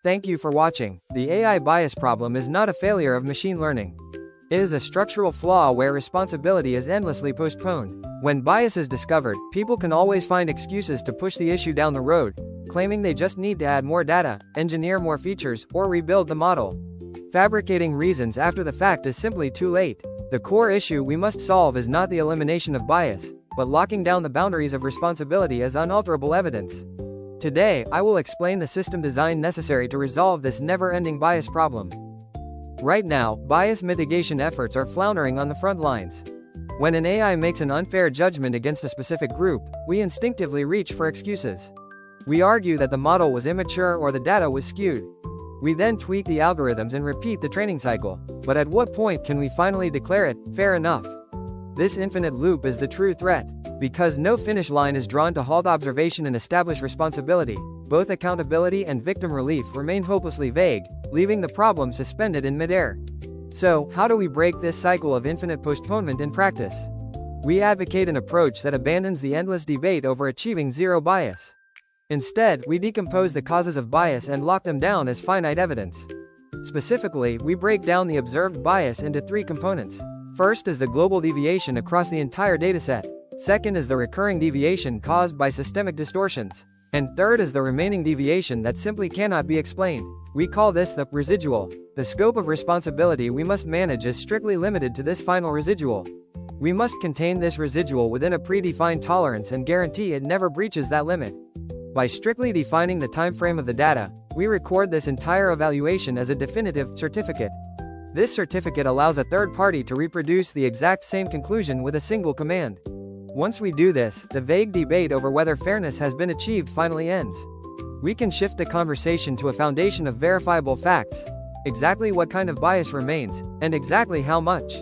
Thank you for watching. The AI bias problem is not a failure of machine learning. It is a structural flaw where responsibility is endlessly postponed. When bias is discovered, people can always find excuses to push the issue down the road, claiming they just need to add more data, engineer more features, or rebuild the model. Fabricating reasons after the fact is simply too late. The core issue we must solve is not the elimination of bias, but locking down the boundaries of responsibility as unalterable evidence. Today, I will explain the system design necessary to resolve this never-ending bias problem. Right now, bias mitigation efforts are floundering on the front lines. When an AI makes an unfair judgment against a specific group, we instinctively reach for excuses. We argue that the model was immature or the data was skewed. We then tweak the algorithms and repeat the training cycle. But at what point can we finally declare it fair enough? This infinite loop is the true threat. Because no finish line is drawn to halt observation and establish responsibility, both accountability and victim relief remain hopelessly vague, leaving the problem suspended in midair. So, how do we break this cycle of infinite postponement in practice? We advocate an approach that abandons the endless debate over achieving zero bias. Instead, we decompose the causes of bias and lock them down as finite evidence. Specifically, we break down the observed bias into three components. First is the global deviation across the entire dataset. Second is the recurring deviation caused by systemic distortions. And third is the remaining deviation that simply cannot be explained. We call this the residual. The scope of responsibility we must manage is strictly limited to this final residual. We must contain this residual within a predefined tolerance and guarantee it never breaches that limit. By strictly defining the time frame of the data, we record this entire evaluation as a definitive certificate. This certificate allows a third party to reproduce the exact same conclusion with a single command. Once we do this, the vague debate over whether fairness has been achieved finally ends. We can shift the conversation to a foundation of verifiable facts. Exactly what kind of bias remains, and exactly how much.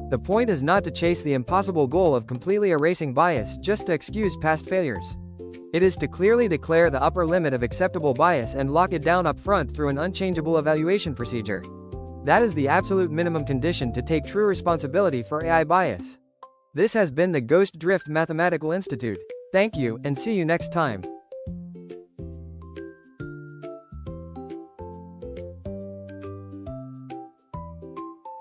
The point is not to chase the impossible goal of completely erasing bias just to excuse past failures. It is to clearly declare the upper limit of acceptable bias and lock it down up front through an unchangeable evaluation procedure. That is the absolute minimum condition to take true responsibility for AI bias. This has been the Ghost Drift Mathematical Institute. Thank you, and see you next time.